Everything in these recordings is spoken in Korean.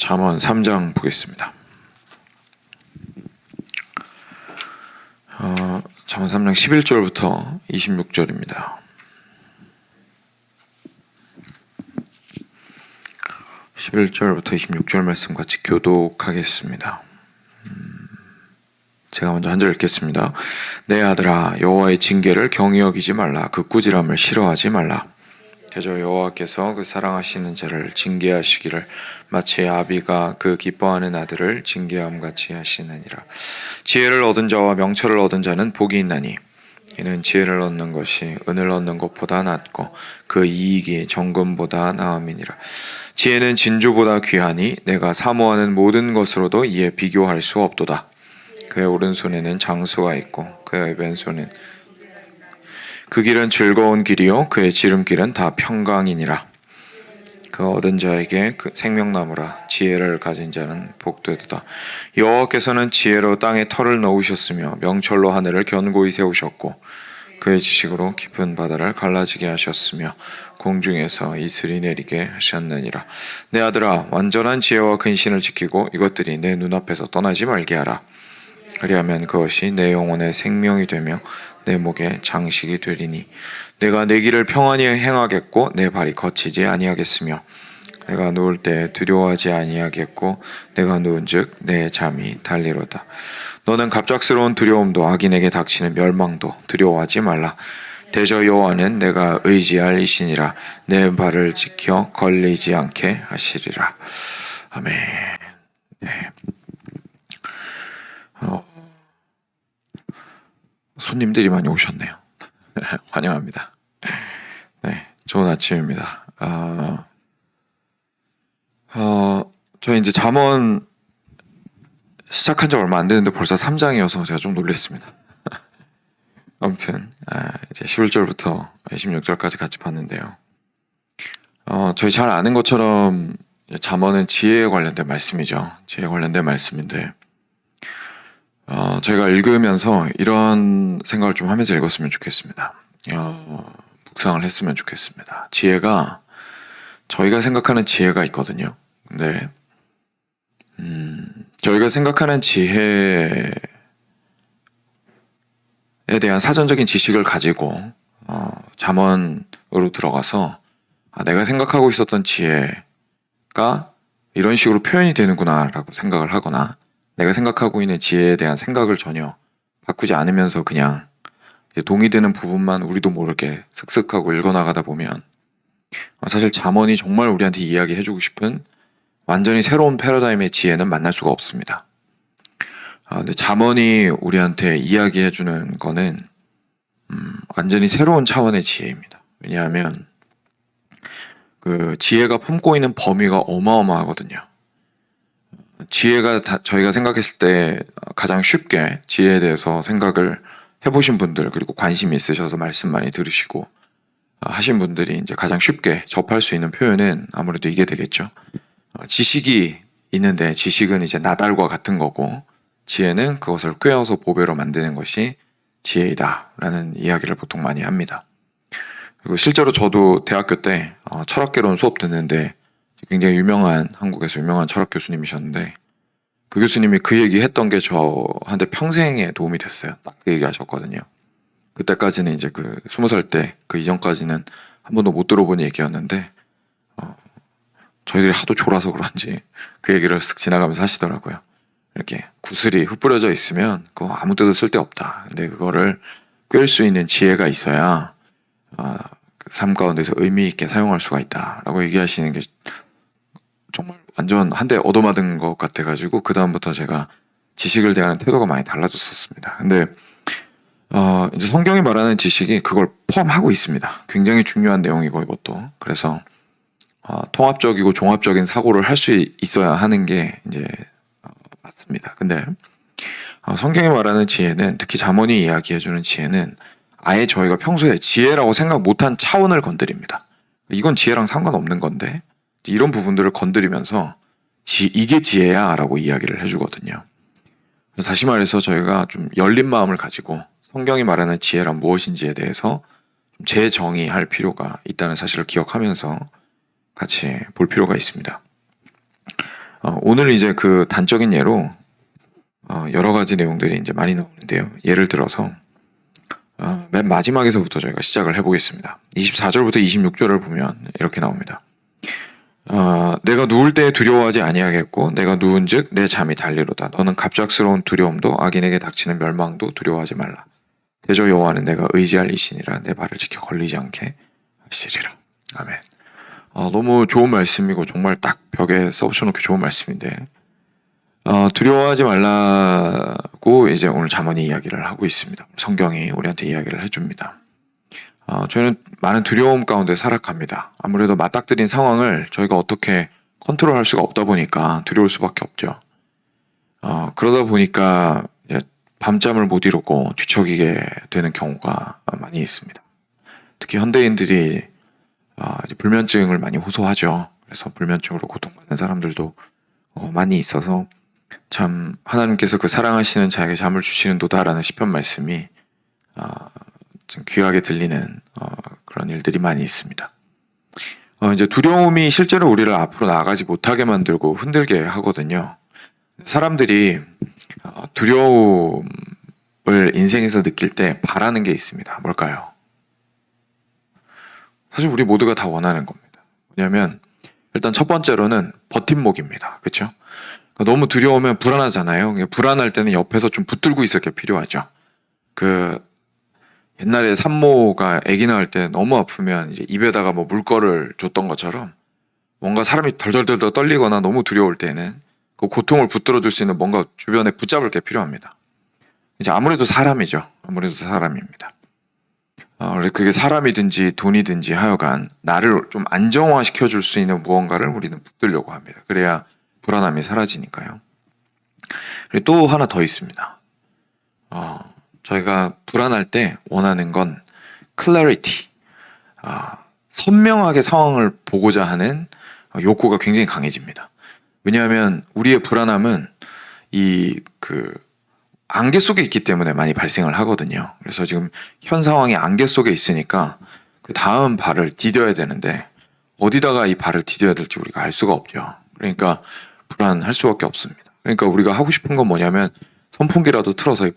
잠언 3장 보겠습니다. 잠언 3장 11절부터 26절입니다. 11절부터 26절 말씀 같이 교독하겠습니다. 제가 먼저 한 절 읽겠습니다. 내 아들아, 여호와의 징계를 경히 여기지 말라. 그 꾸지람을 싫어하지 말라. 대저 여호와께서 그 사랑하시는 자를 징계하시기를 마치 아비가 그 기뻐하는 아들을 징계함같이 하시느니라. 지혜를 얻은 자와 명철을 얻은 자는 복이 있나니 이는 지혜를 얻는 것이 은을 얻는 것보다 낫고 그 이익이 정금보다 나음이니라. 지혜는 진주보다 귀하니 내가 사모하는 모든 것으로도 이에 비교할 수 없도다. 그의 오른손에는 장수가 있고 그의 왼손은 그 길은 즐거운 길이요 그의 지름길은 다 평강이니라. 그 얻은 자에게 그 생명나무라. 지혜를 가진 자는 복되도다. 여호와께서는 지혜로 땅에 털을 넣으셨으며 명철로 하늘을 견고히 세우셨고 그의 지식으로 깊은 바다를 갈라지게 하셨으며 공중에서 이슬이 내리게 하셨느니라. 내 아들아, 완전한 지혜와 근신을 지키고 이것들이 내 눈앞에서 떠나지 말게 하라. 그리하면 그것이 내 영혼의 생명이 되며 내 목에 장식이 되리니 내가 내 길을 평안히 행하겠고 내 발이 거치지 아니하겠으며 내가 누울 때 두려워하지 아니하겠고 내가 누운즉 내 잠이 달리로다. 너는 갑작스러운 두려움도 악인에게 닥치는 멸망도 두려워하지 말라. 대저 여호와는 내가 의지할 이시니라. 내 발을 지켜 걸리지 않게 하시리라. 아멘. 네. 손님들이 많이 오셨네요. 환영합니다. 네, 좋은 아침입니다. 저희 이제 잠언 시작한 지 얼마 안 됐는데 벌써 3장이어서 제가 좀 놀랐습니다. 아무튼 이제 11절부터 16절까지 같이 봤는데요. 저희 잘 아는 것처럼 잠언은 지혜에 관련된 말씀이죠. 지혜에 관련된 말씀인데 저희가 읽으면서 이런 생각을 좀 하면서 읽었으면 좋겠습니다. 묵상을 했으면 좋겠습니다. 지혜가 저희가 생각하는 지혜가 있거든요. 근데 저희가 생각하는 지혜에 대한 사전적인 지식을 가지고 잠언으로 들어가서 내가 생각하고 있었던 지혜가 이런 식으로 표현이 되는구나 라고 생각을 하거나 내가 생각하고 있는 지혜에 대한 생각을 전혀 바꾸지 않으면서 그냥 동의되는 부분만 우리도 모르게 슥슥하고 읽어나가다 보면 사실 잠언이 정말 우리한테 이야기해주고 싶은 완전히 새로운 패러다임의 지혜는 만날 수가 없습니다. 근데 잠언이 우리한테 이야기해주는 거는 완전히 새로운 차원의 지혜입니다. 왜냐하면 그 지혜가 품고 있는 범위가 어마어마하거든요. 지혜가 저희가 생각했을 때 가장 쉽게 지혜에 대해서 생각을 해보신 분들 그리고 관심이 있으셔서 말씀 많이 들으시고 하신 분들이 이제 가장 쉽게 접할 수 있는 표현은 아무래도 이게 되겠죠. 지식이 있는데 지식은 이제 나달과 같은 거고 지혜는 그것을 꿰어서 보배로 만드는 것이 지혜이다 라는 이야기를 보통 많이 합니다. 그리고 실제로 저도 대학교 때 철학개론 수업 듣는데 굉장히 유명한 한국에서 유명한 철학 교수님이셨는데 그 교수님이 그 얘기 했던 게 저한테 평생에 도움이 됐어요. 딱 그 얘기 하셨거든요. 그때까지는 이제 그 20살 때 그 이전까지는 한 번도 못 들어본 얘기였는데 저희들이 하도 졸아서 그런지 그 얘기를 쓱 지나가면서 하시더라고요. 이렇게 구슬이 흩뿌려져 있으면 그거 아무 때도 쓸데없다. 근데 그거를 꿰을 수 있는 지혜가 있어야 그 삶 가운데서 의미 있게 사용할 수가 있다라고 얘기하시는 게 정말 완전 한 대 얻어맞은 것 같아가지고 그 다음부터 제가 지식을 대하는 태도가 많이 달라졌었습니다. 근데 이제 성경이 말하는 지식이 그걸 포함하고 있습니다. 굉장히 중요한 내용이고 이것도 그래서 통합적이고 종합적인 사고를 할 수 있어야 하는 게 이제 맞습니다. 근데 성경이 말하는 지혜는 특히 잠언이 이야기해주는 지혜는 아예 저희가 평소에 지혜라고 생각 못한 차원을 건드립니다. 이건 지혜랑 상관없는 건데 이런 부분들을 건드리면서 이게 지혜야 라고 이야기를 해주거든요. 그래서 다시 말해서 저희가 좀 열린 마음을 가지고 성경이 말하는 지혜란 무엇인지에 대해서 재정의할 필요가 있다는 사실을 기억하면서 같이 볼 필요가 있습니다. 오늘 이제 그 단적인 예로 여러 가지 내용들이 이제 많이 나오는데요. 예를 들어서 맨 마지막에서부터 저희가 시작을 해보겠습니다. 24절부터 26절을 보면 이렇게 나옵니다. 내가 누울 때에 두려워하지 아니하겠고 내가 누운즉 내 잠이 달리로다. 너는 갑작스러운 두려움도 악인에게 닥치는 멸망도 두려워하지 말라. 대저 여호와는 내가 의지할 이시니라. 내 발을 지켜 걸리지 않게 하시리라. 아멘. 너무 좋은 말씀이고 정말 딱 벽에 써붙여놓기 좋은 말씀인데 두려워하지 말라고 이제 오늘 잠언이 이야기를 하고 있습니다. 성경이 우리한테 이야기를 해줍니다. 저희는 많은 두려움 가운데 살아갑니다. 아무래도 맞닥뜨린 상황을 저희가 어떻게 컨트롤할 수가 없다 보니까 두려울 수밖에 없죠. 그러다 보니까 이제 밤잠을 못 이루고 뒤척이게 되는 경우가 많이 있습니다. 특히 현대인들이 이제 불면증을 많이 호소하죠. 그래서 불면증으로 고통받는 사람들도 많이 있어서 참 하나님께서 그 사랑하시는 자에게 잠을 주시는도다라는 시편 말씀이 좀 귀하게 들리는 그런 일들이 많이 있습니다. 이제 두려움이 실제로 우리를 앞으로 나아가지 못하게 만들고 흔들게 하거든요. 사람들이 두려움을 인생에서 느낄 때 바라는 게 있습니다. 뭘까요? 사실 우리 모두가 다 원하는 겁니다. 뭐냐면 일단 첫 번째로는 버팀목입니다. 그렇죠? 너무 두려우면 불안하잖아요. 불안할 때는 옆에서 좀 붙들고 있을 게 필요하죠. 옛날에 산모가 아기 낳을 때 너무 아프면 이제 입에다가 뭐 물거를 줬던 것처럼 뭔가 사람이 덜덜덜 떨리거나 너무 두려울 때는 그 고통을 붙들어 줄 수 있는 뭔가 주변에 붙잡을 게 필요합니다. 이제 아무래도 사람이죠. 아무래도 사람입니다. 그게 사람이든지 돈이든지 하여간 나를 좀 안정화시켜 줄 수 있는 무언가를 우리는 붙들려고 합니다. 그래야 불안함이 사라지니까요. 그리고 또 하나 더 있습니다. 저희가 불안할 때 원하는 건 clarity, 선명하게 상황을 보고자 하는 욕구가 굉장히 강해집니다. 왜냐하면 우리의 불안함은 안개 속에 있기 때문에 많이 발생을 하거든요. 그래서 지금 현 상황이 안개 속에 있으니까 그 다음 발을 디뎌야 되는데 어디다가 이 발을 디뎌야 될지 우리가 알 수가 없죠. 그러니까 불안할 수밖에 없습니다. 그러니까 우리가 하고 싶은 건 뭐냐면 선풍기라도 틀어서 이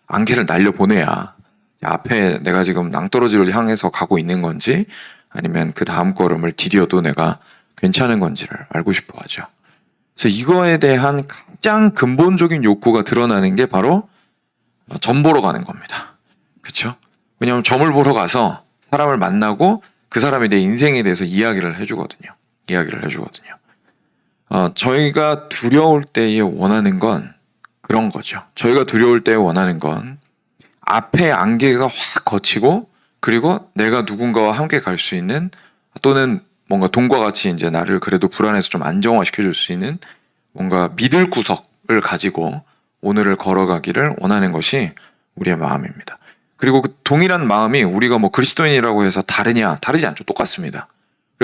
안개를 날려보내야 앞에 내가 지금 낭떠러지를 향해서 가고 있는 건지 아니면 그 다음 걸음을 디뎌도 내가 괜찮은 건지를 알고 싶어 하죠. 그래서 이거에 대한 가장 근본적인 욕구가 드러나는 게 바로 점 보러 가는 겁니다. 그렇죠? 왜냐하면 점을 보러 가서 사람을 만나고 그 사람이 내 인생에 대해서 이야기를 해주거든요. 저희가 두려울 때에 원하는 건 그런 거죠. 저희가 두려울 때 원하는 건 앞에 안개가 확 걷히고 그리고 내가 누군가와 함께 갈 수 있는 또는 뭔가 돈과 같이 이제 나를 그래도 불안해서 좀 안정화시켜 줄 수 있는 뭔가 믿을 구석을 가지고 오늘을 걸어가기를 원하는 것이 우리의 마음입니다. 그리고 그 동일한 마음이 우리가 뭐 그리스도인이라고 해서 다르지 않죠. 똑같습니다.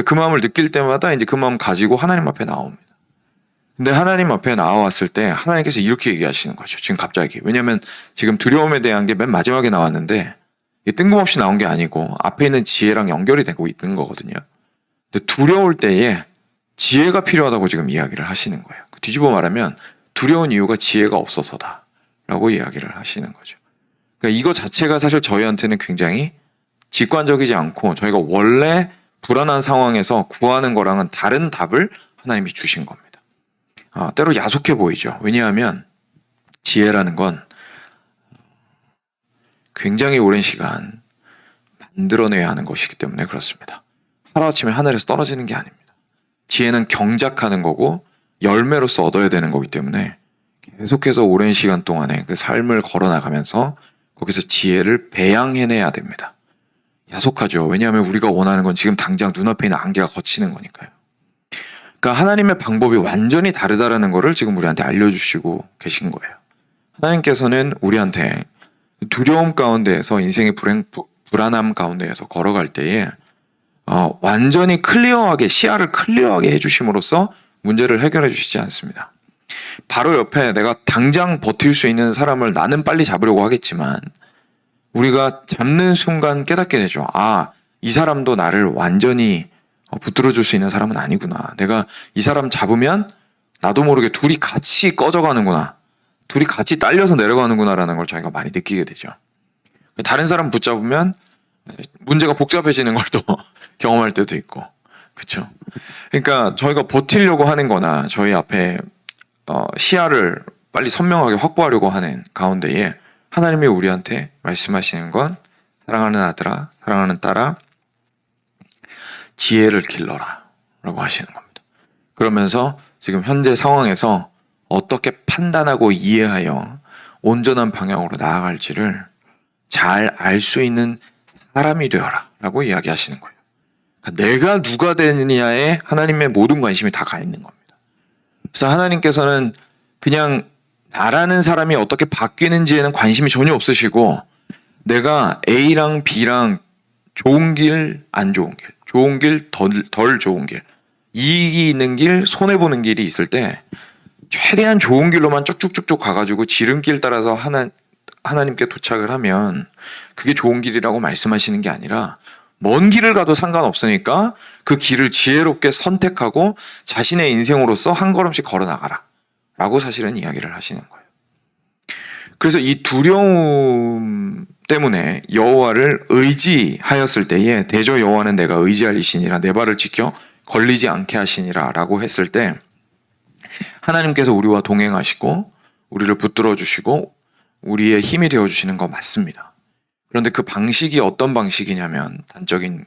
그 마음을 느낄 때마다 이제 그 마음 가지고 하나님 앞에 나옵니다. 근데 하나님 앞에 나와왔을 때 하나님께서 이렇게 얘기하시는 거죠. 지금 갑자기. 왜냐하면 지금 두려움에 대한 게 맨 마지막에 나왔는데 뜬금없이 나온 게 아니고 앞에 있는 지혜랑 연결이 되고 있는 거거든요. 근데 두려울 때에 지혜가 필요하다고 지금 이야기를 하시는 거예요. 뒤집어 말하면 두려운 이유가 지혜가 없어서다 라고 이야기를 하시는 거죠. 그러니까 이거 자체가 사실 저희한테는 굉장히 직관적이지 않고 저희가 원래 불안한 상황에서 구하는 거랑은 다른 답을 하나님이 주신 겁니다. 때로 야속해 보이죠. 왜냐하면 지혜라는 건 굉장히 오랜 시간 만들어내야 하는 것이기 때문에 그렇습니다. 하루아침에 하늘에서 떨어지는 게 아닙니다. 지혜는 경작하는 거고 열매로서 얻어야 되는 거기 때문에 계속해서 오랜 시간 동안에 그 삶을 걸어나가면서 거기서 지혜를 배양해내야 됩니다. 야속하죠. 왜냐하면 우리가 원하는 건 지금 당장 눈앞에 있는 안개가 걷히는 거니까요. 그러니까 하나님의 방법이 완전히 다르다라는 것을 지금 우리한테 알려주시고 계신 거예요. 하나님께서는 우리한테 두려움 가운데에서 인생의 불안함 가운데에서 걸어갈 때에 완전히 클리어하게 시야를 클리어하게 해주심으로써 문제를 해결해 주시지 않습니다. 바로 옆에 내가 당장 버틸 수 있는 사람을 나는 빨리 잡으려고 하겠지만 우리가 잡는 순간 깨닫게 되죠. 이 사람도 나를 완전히 붙들어 줄 수 있는 사람은 아니구나. 내가 이 사람 잡으면 나도 모르게 둘이 같이 꺼져가는구나. 둘이 같이 딸려서 내려가는구나라는 걸 저희가 많이 느끼게 되죠. 다른 사람 붙잡으면 문제가 복잡해지는 걸 또 경험할 때도 있고. 그렇죠. 그러니까 저희가 버티려고 하는 거나 저희 앞에 시야를 빨리 선명하게 확보하려고 하는 가운데에 하나님이 우리한테 말씀하시는 건 사랑하는 아들아, 사랑하는 딸아, 지혜를 길러라 라고 하시는 겁니다. 그러면서 지금 현재 상황에서 어떻게 판단하고 이해하여 온전한 방향으로 나아갈지를 잘 알 수 있는 사람이 되어라 라고 이야기하시는 거예요. 그러니까 내가 누가 되느냐에 하나님의 모든 관심이 다 가 있는 겁니다. 그래서 하나님께서는 그냥 나라는 사람이 어떻게 바뀌는지에는 관심이 전혀 없으시고 내가 A랑 B랑 좋은 길, 안 좋은 길, 좋은 길, 덜 좋은 길, 이익이 있는 길, 손해보는 길이 있을 때 최대한 좋은 길로만 쭉쭉쭉쭉 가가지고 지름길 따라서 하나님께 도착을 하면 그게 좋은 길이라고 말씀하시는 게 아니라 먼 길을 가도 상관없으니까 그 길을 지혜롭게 선택하고 자신의 인생으로서 한 걸음씩 걸어 나가라 라고 사실은 이야기를 하시는 거예요. 그래서 이 두려움 때문에 여호와를 의지하였을 때에 대저 여호와는 내가 의지할 이시니라 내 발을 지켜 걸리지 않게 하시니라 라고 했을 때 하나님께서 우리와 동행하시고 우리를 붙들어 주시고 우리의 힘이 되어 주시는 거 맞습니다. 그런데 그 방식이 어떤 방식이냐면 단적인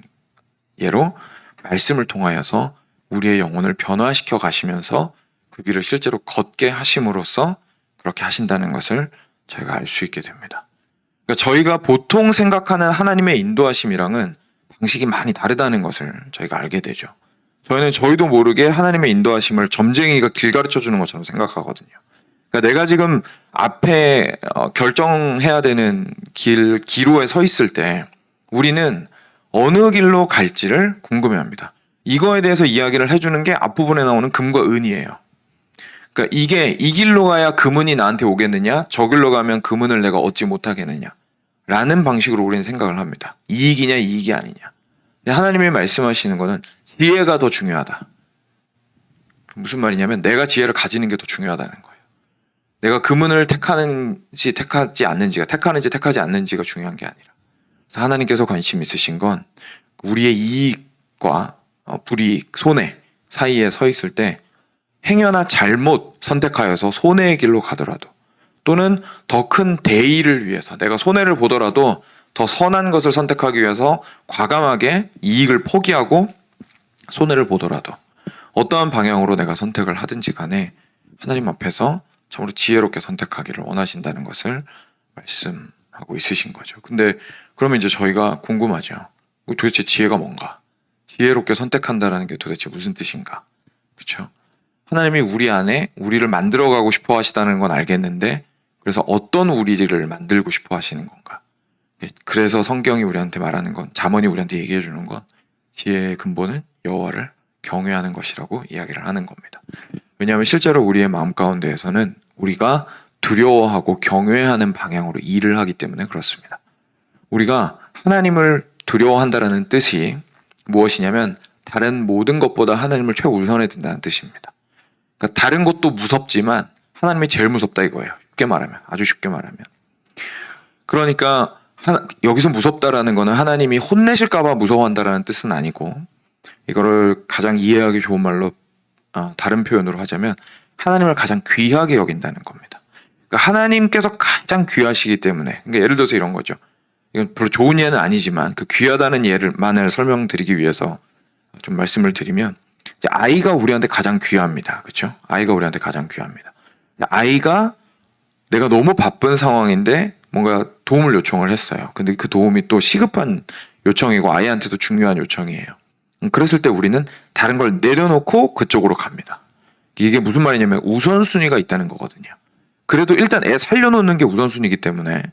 예로 말씀을 통하여서 우리의 영혼을 변화시켜 가시면서 그 길을 실제로 걷게 하심으로써 그렇게 하신다는 것을 저희가 알 수 있게 됩니다. 그러니까 저희가 보통 생각하는 하나님의 인도하심이랑은 방식이 많이 다르다는 것을 저희가 알게 되죠. 저희는 저희도 모르게 하나님의 인도하심을 점쟁이가 길 가르쳐 주는 것처럼 생각하거든요. 그러니까 내가 지금 앞에 결정해야 되는 기로에 서 있을 때 우리는 어느 길로 갈지를 궁금해합니다. 이거에 대해서 이야기를 해주는 게 앞부분에 나오는 금과 은이에요. 그러니까 이게 이 길로 가야 금은이 나한테 오겠느냐, 저 길로 가면 금은을 내가 얻지 못하겠느냐 라는 방식으로 우리는 생각을 합니다. 이익이냐 이익이 아니냐. 근데 하나님이 말씀하시는 거는 지혜가 더 중요하다. 무슨 말이냐면 내가 지혜를 가지는 게 더 중요하다는 거예요. 내가 금은을 택하는지 택하지 않는지가 택하는지 택하지 않는지가 중요한 게 아니라 그래서 하나님께서 관심 있으신 건 우리의 이익과 불이익, 손해 사이에 서 있을 때 행여나 잘못 선택하여서 손해의 길로 가더라도 또는 더 큰 대의를 위해서 내가 손해를 보더라도 더 선한 것을 선택하기 위해서 과감하게 이익을 포기하고 손해를 보더라도 어떠한 방향으로 내가 선택을 하든지 간에 하나님 앞에서 참으로 지혜롭게 선택하기를 원하신다는 것을 말씀하고 있으신 거죠. 근데 그러면 이제 저희가 궁금하죠. 도대체 지혜가 뭔가? 지혜롭게 선택한다는 게 도대체 무슨 뜻인가? 그렇죠? 하나님이 우리 안에 우리를 만들어가고 싶어 하시다는 건 알겠는데 그래서 어떤 우리를 만들고 싶어 하시는 건가? 그래서 성경이 우리한테 말하는 건 잠언이 우리한테 얘기해 주는 건 지혜의 근본은 여호와를 경외하는 것이라고 이야기를 하는 겁니다. 왜냐하면 실제로 우리의 마음 가운데에서는 우리가 두려워하고 경외하는 방향으로 일을 하기 때문에 그렇습니다. 우리가 하나님을 두려워한다는 뜻이 무엇이냐면 다른 모든 것보다 하나님을 최우선에 둔다는 뜻입니다. 그러니까 다른 것도 무섭지만 하나님이 제일 무섭다 이거예요. 쉽게 말하면, 아주 쉽게 말하면. 그러니까 여기서 무섭다라는 거는 하나님이 혼내실까봐 무서워한다라는 뜻은 아니고 이거를 가장 이해하기 좋은 말로 다른 표현으로 하자면 하나님을 가장 귀하게 여긴다는 겁니다. 그러니까 하나님께서 가장 귀하시기 때문에 그러니까 예를 들어서 이런 거죠. 이건 별로 좋은 예는 아니지만 그 귀하다는 예만을 설명드리기 위해서 좀 말씀을 드리면 이제 아이가 우리한테 가장 귀합니다. 그렇죠? 아이가 우리한테 가장 귀합니다. 아이가 내가 너무 바쁜 상황인데 뭔가 도움을 요청을 했어요. 근데 그 도움이 또 시급한 요청이고 아이한테도 중요한 요청이에요. 그랬을 때 우리는 다른 걸 내려놓고 그쪽으로 갑니다. 이게 무슨 말이냐면 우선순위가 있다는 거거든요. 그래도 일단 애 살려놓는 게 우선순위이기 때문에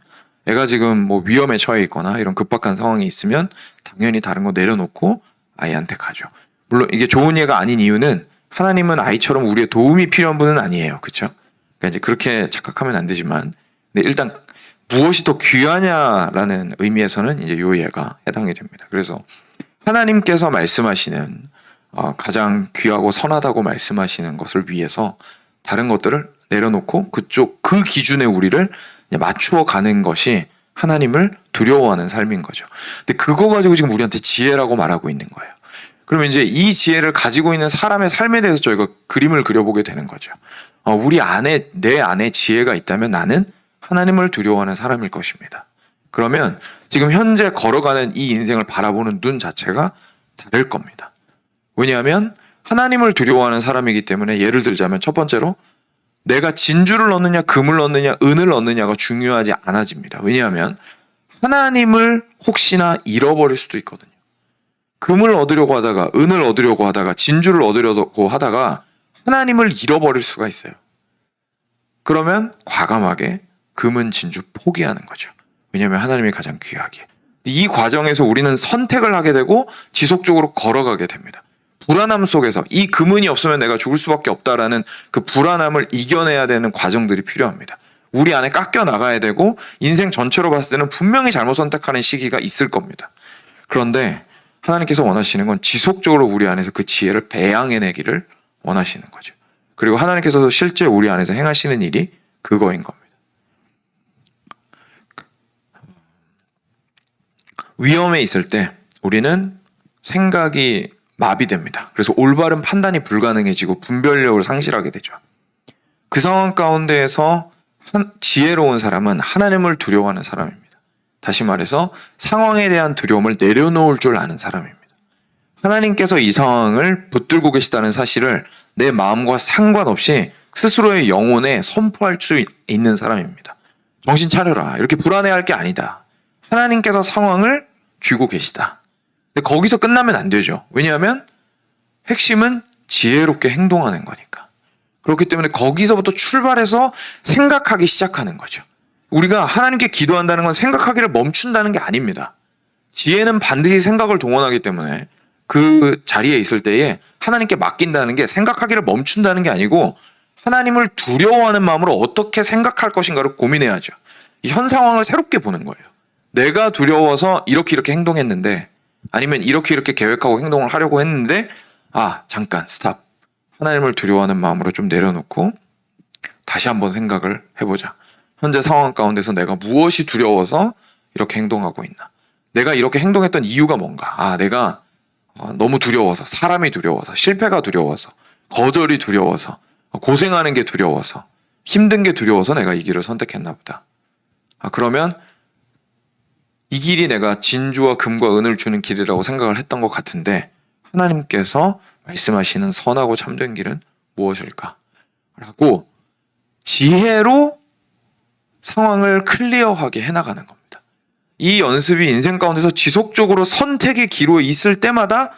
애가 지금 뭐 위험에 처해 있거나 이런 급박한 상황이 있으면 당연히 다른 거 내려놓고 아이한테 가죠. 물론 이게 좋은 예가 아닌 이유는 하나님은 아이처럼 우리의 도움이 필요한 분은 아니에요. 그렇죠? 그러니까 이제 그렇게 착각하면 안 되지만 근데 일단 무엇이 더 귀하냐라는 의미에서는 이제 요 예가 해당이 됩니다. 그래서 하나님께서 말씀하시는 가장 귀하고 선하다고 말씀하시는 것을 위해서 다른 것들을 내려놓고 그 기준에 우리를 맞추어 가는 것이 하나님을 두려워하는 삶인 거죠. 근데 그거 가지고 지금 우리한테 지혜라고 말하고 있는 거예요. 그러면 이제 이 지혜를 가지고 있는 사람의 삶에 대해서 저희가 그림을 그려보게 되는 거죠. 내 안에 지혜가 있다면 나는 하나님을 두려워하는 사람일 것입니다. 그러면 지금 현재 걸어가는 이 인생을 바라보는 눈 자체가 다를 겁니다. 왜냐하면 하나님을 두려워하는 사람이기 때문에, 예를 들자면 첫 번째로 내가 진주를 얻느냐 금을 얻느냐 은을 얻느냐가 중요하지 않아집니다. 왜냐하면 하나님을 혹시나 잃어버릴 수도 있거든요. 금을 얻으려고 하다가 은을 얻으려고 하다가 진주를 얻으려고 하다가 하나님을 잃어버릴 수가 있어요. 그러면 과감하게 금은 진주 포기하는 거죠. 왜냐하면 하나님이 가장 귀하기에. 이 과정에서 우리는 선택을 하게 되고 지속적으로 걸어가게 됩니다. 불안함 속에서 이 금은이 없으면 내가 죽을 수밖에 없다라는 그 불안함을 이겨내야 되는 과정들이 필요합니다. 우리 안에 깎여 나가야 되고 인생 전체로 봤을 때는 분명히 잘못 선택하는 시기가 있을 겁니다. 그런데 하나님께서 원하시는 건 지속적으로 우리 안에서 그 지혜를 배양해내기를 원하시는 거죠. 그리고 하나님께서도 실제 우리 안에서 행하시는 일이 그거인 겁니다. 위험에 있을 때 우리는 생각이 마비됩니다. 그래서 올바른 판단이 불가능해지고 분별력을 상실하게 되죠. 그 상황 가운데에서 지혜로운 사람은 하나님을 두려워하는 사람입니다. 다시 말해서 상황에 대한 두려움을 내려놓을 줄 아는 사람입니다. 하나님께서 이 상황을 붙들고 계시다는 사실을 내 마음과 상관없이 스스로의 영혼에 선포할 수 있는 사람입니다. 정신 차려라. 이렇게 불안해할 게 아니다. 하나님께서 상황을 쥐고 계시다. 근데 거기서 끝나면 안 되죠. 왜냐하면 핵심은 지혜롭게 행동하는 거니까. 그렇기 때문에 거기서부터 출발해서 생각하기 시작하는 거죠. 우리가 하나님께 기도한다는 건 생각하기를 멈춘다는 게 아닙니다. 지혜는 반드시 생각을 동원하기 때문에 그 자리에 있을 때에 하나님께 맡긴다는 게 생각하기를 멈춘다는 게 아니고 하나님을 두려워하는 마음으로 어떻게 생각할 것인가를 고민해야죠. 현 상황을 새롭게 보는 거예요. 내가 두려워서 이렇게 행동했는데, 아니면 이렇게 계획하고 행동을 하려고 했는데, 잠깐 스탑. 하나님을 두려워하는 마음으로 좀 내려놓고 다시 한번 생각을 해보자. 현재 상황 가운데서 내가 무엇이 두려워서 이렇게 행동하고 있나? 내가 이렇게 행동했던 이유가 뭔가? 내가 너무 두려워서, 사람이 두려워서, 실패가 두려워서, 거절이 두려워서, 고생하는 게 두려워서, 힘든 게 두려워서 내가 이 길을 선택했나 보다. 그러면 이 길이 내가 진주와 금과 은을 주는 길이라고 생각을 했던 것 같은데, 하나님께서 말씀하시는 선하고 참된 길은 무엇일까? 라고 지혜로 상황을 클리어하게 해나가는 겁니다. 이 연습이 인생 가운데서 지속적으로 선택의 기로에 있을 때마다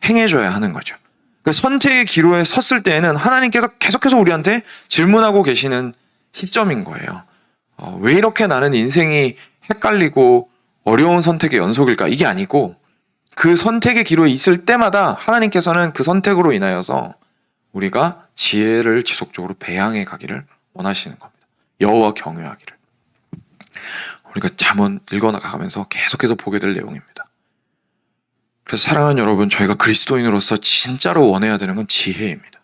행해줘야 하는 거죠. 그 선택의 기로에 섰을 때에는 하나님께서 계속해서 우리한테 질문하고 계시는 시점인 거예요. 왜 이렇게 나는 인생이 헷갈리고 어려운 선택의 연속일까? 이게 아니고 그 선택의 기로에 있을 때마다 하나님께서는 그 선택으로 인하여서 우리가 지혜를 지속적으로 배양해 가기를 원하시는 겁니다. 여호와 경외하기를. 우리가 잠언 읽어나가면서 계속해서 보게 될 내용입니다. 그래서 사랑하는 여러분, 저희가 그리스도인으로서 진짜로 원해야 되는 건 지혜입니다.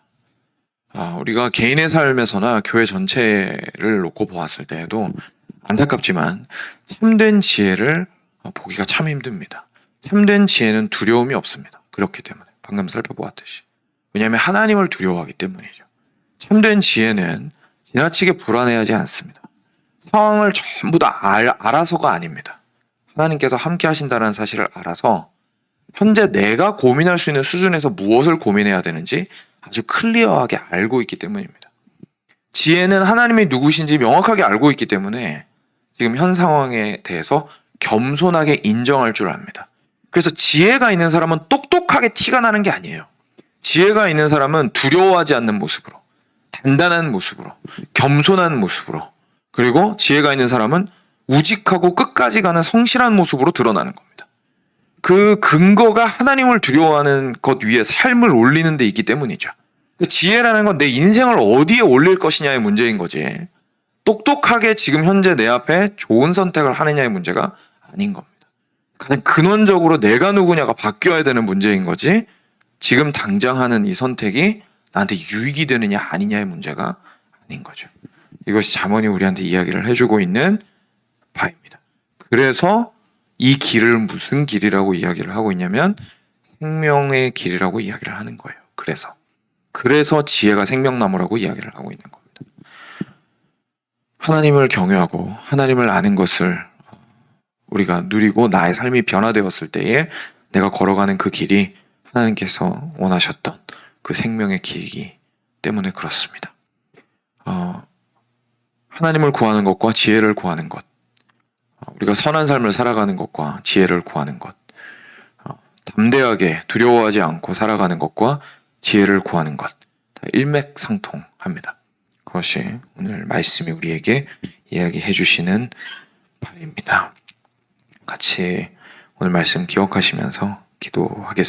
우리가 개인의 삶에서나 교회 전체를 놓고 보았을 때에도 안타깝지만 참된 지혜를 보기가 참 힘듭니다. 참된 지혜는 두려움이 없습니다. 그렇기 때문에 방금 살펴보았듯이. 왜냐하면 하나님을 두려워하기 때문이죠. 참된 지혜는 지나치게 불안해하지 않습니다. 상황을 전부 다 알아서가 아닙니다. 하나님께서 함께 하신다는 사실을 알아서 현재 내가 고민할 수 있는 수준에서 무엇을 고민해야 되는지 아주 클리어하게 알고 있기 때문입니다. 지혜는 하나님이 누구신지 명확하게 알고 있기 때문에 지금 현 상황에 대해서 겸손하게 인정할 줄 압니다. 그래서 지혜가 있는 사람은 똑똑하게 티가 나는 게 아니에요. 지혜가 있는 사람은 두려워하지 않는 모습으로, 단단한 모습으로, 겸손한 모습으로, 그리고 지혜가 있는 사람은 우직하고 끝까지 가는 성실한 모습으로 드러나는 겁니다. 그 근거가 하나님을 두려워하는 것 위에 삶을 올리는 데 있기 때문이죠. 지혜라는 건 내 인생을 어디에 올릴 것이냐의 문제인 거지, 똑똑하게 지금 현재 내 앞에 좋은 선택을 하느냐의 문제가 아닌 겁니다. 가장 근원적으로 내가 누구냐가 바뀌어야 되는 문제인 거지, 지금 당장 하는 이 선택이 나한테 유익이 되느냐 아니냐의 문제가 아닌 거죠. 이것이 잠언이 우리한테 이야기를 해주고 있는 바입니다. 그래서 이 길을 무슨 길이라고 이야기를 하고 있냐면 생명의 길이라고 이야기를 하는 거예요. 그래서 지혜가 생명나무라고 이야기를 하고 있는 겁니다. 하나님을 경외하고 하나님을 아는 것을 우리가 누리고 나의 삶이 변화되었을 때에 내가 걸어가는 그 길이 하나님께서 원하셨던 그 생명의 길이기 때문에 그렇습니다. 하나님을 구하는 것과 지혜를 구하는 것, 우리가 선한 삶을 살아가는 것과 지혜를 구하는 것, 담대하게 두려워하지 않고 살아가는 것과 지혜를 구하는 것, 다 일맥상통합니다. 그것이 오늘 말씀이 우리에게 이야기해 주시는 바입니다. 같이 오늘 말씀 기억하시면서 기도하겠습니다.